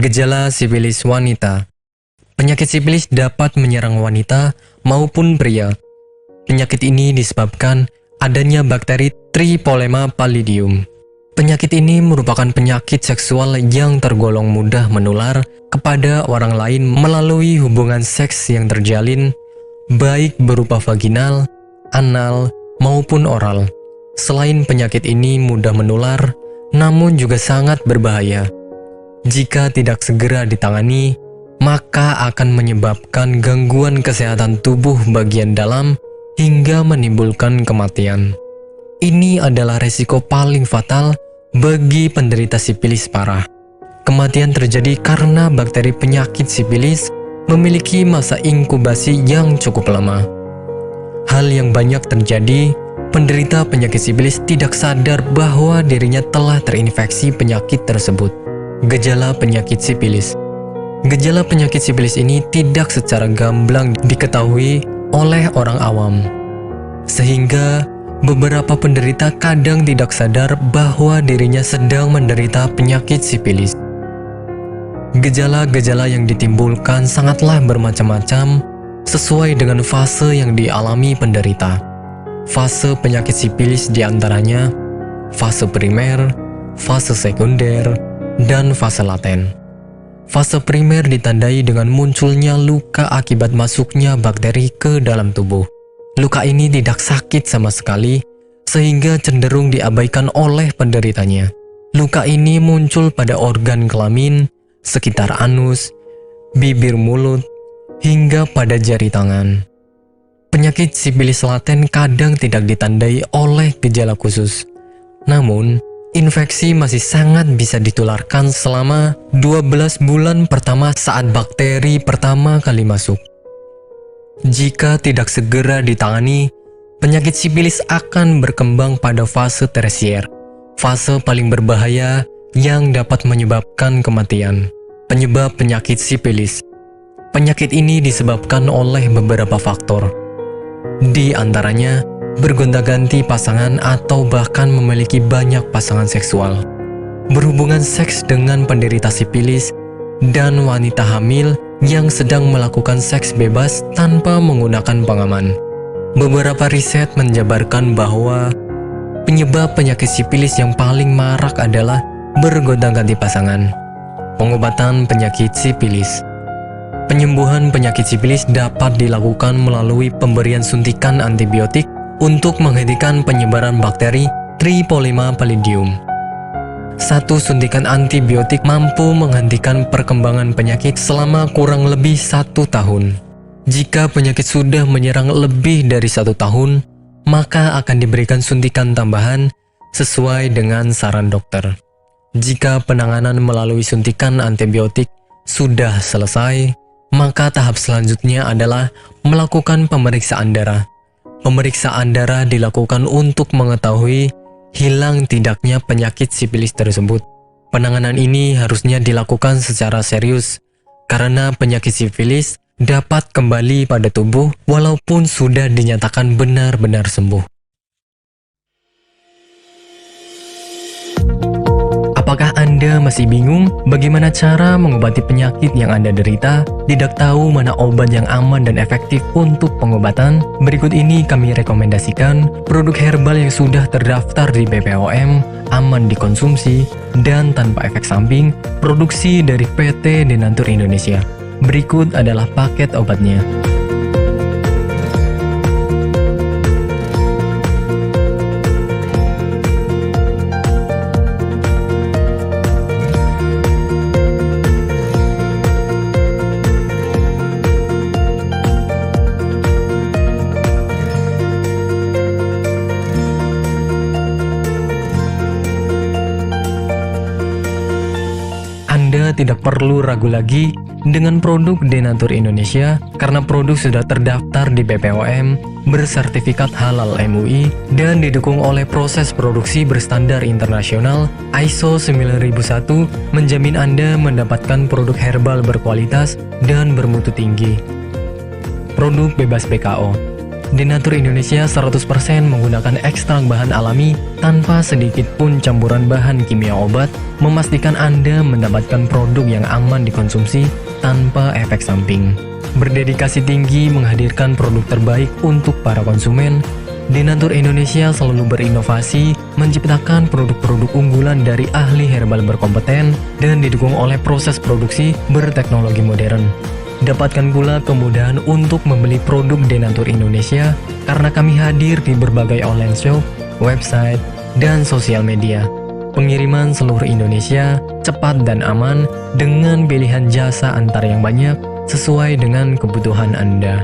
Gejala sifilis wanita. Penyakit sifilis dapat menyerang wanita maupun pria. Penyakit ini disebabkan adanya bakteri Tripolema pallidum. Penyakit ini merupakan penyakit seksual yang tergolong mudah menular kepada orang lain melalui hubungan seks yang terjalin, baik berupa vaginal, anal, maupun oral. Selain penyakit ini mudah menular, namun juga sangat berbahaya. Jika tidak segera ditangani, maka akan menyebabkan gangguan kesehatan tubuh bagian dalam hingga menimbulkan kematian. Ini adalah resiko paling fatal bagi penderita sifilis parah. Kematian terjadi karena bakteri penyakit sifilis memiliki masa inkubasi yang cukup lama. Hal yang banyak terjadi, penderita penyakit sifilis tidak sadar bahwa dirinya telah terinfeksi penyakit tersebut. Gejala penyakit sifilis. Gejala penyakit sifilis ini tidak secara gamblang diketahui oleh orang awam, sehingga beberapa penderita kadang tidak sadar bahwa dirinya sedang menderita penyakit sifilis. Gejala-gejala yang ditimbulkan sangatlah bermacam-macam sesuai dengan fase yang dialami penderita. Fase penyakit sifilis diantaranya fase primer, fase sekunder, dan fase laten. Fase primer ditandai dengan munculnya luka akibat masuknya bakteri ke dalam tubuh. Luka ini tidak sakit sama sekali, sehingga cenderung diabaikan oleh penderitanya. Luka ini muncul pada organ kelamin, sekitar anus, bibir mulut, hingga pada jari tangan. Penyakit sifilis laten kadang tidak ditandai oleh gejala khusus. Namun, infeksi masih sangat bisa ditularkan selama 12 bulan pertama saat bakteri pertama kali masuk. Jika tidak segera ditangani, penyakit sifilis akan berkembang pada fase tersier, fase paling berbahaya yang dapat menyebabkan kematian. Penyebab penyakit sifilis. Penyakit ini disebabkan oleh beberapa faktor. Di antaranya, bergonta-ganti pasangan atau bahkan memiliki banyak pasangan seksual, berhubungan seks dengan penderita sifilis, dan wanita hamil yang sedang melakukan seks bebas tanpa menggunakan pengaman. Beberapa riset menjabarkan bahwa penyebab penyakit sifilis yang paling marak adalah bergonta-ganti pasangan. Pengobatan penyakit sifilis. Penyembuhan penyakit sifilis dapat dilakukan melalui pemberian suntikan antibiotik untuk menghentikan penyebaran bakteri Tripolema pallidum. Satu suntikan antibiotik mampu menghentikan perkembangan penyakit selama kurang lebih 1 tahun. Jika penyakit sudah menyerang lebih dari 1 tahun, maka akan diberikan suntikan tambahan sesuai dengan saran dokter. Jika penanganan melalui suntikan antibiotik sudah selesai, maka tahap selanjutnya adalah melakukan pemeriksaan darah. Pemeriksaan darah dilakukan untuk mengetahui hilang tidaknya penyakit sifilis tersebut. Penanganan ini harusnya dilakukan secara serius, karena penyakit sifilis dapat kembali pada tubuh walaupun sudah dinyatakan benar-benar sembuh. Apakah Anda Anda masih bingung bagaimana cara mengobati penyakit yang Anda derita? Tidak tahu mana obat yang aman dan efektif untuk pengobatan? Berikut ini kami rekomendasikan produk herbal yang sudah terdaftar di BPOM, aman dikonsumsi, dan tanpa efek samping, produksi dari PT Denatur Indonesia. Berikut adalah paket obatnya. Anda tidak perlu ragu lagi dengan produk Denatur Indonesia karena produk sudah terdaftar di BPOM, bersertifikat halal MUI, dan didukung oleh proses produksi berstandar internasional ISO 9001, menjamin Anda mendapatkan produk herbal berkualitas dan bermutu tinggi. Produk bebas PKO. Denatur Indonesia 100% menggunakan ekstrak bahan alami tanpa sedikit pun campuran bahan kimia obat, memastikan Anda mendapatkan produk yang aman dikonsumsi tanpa efek samping. Berdedikasi tinggi menghadirkan produk terbaik untuk para konsumen, Denatur Indonesia selalu berinovasi, menciptakan produk-produk unggulan dari ahli herbal berkompeten dan didukung oleh proses produksi berteknologi modern. Dapatkan pula kemudahan untuk membeli produk Denatur Indonesia karena kami hadir di berbagai online shop, website, dan sosial media. Pengiriman seluruh Indonesia cepat dan aman dengan pilihan jasa antar yang banyak sesuai dengan kebutuhan Anda.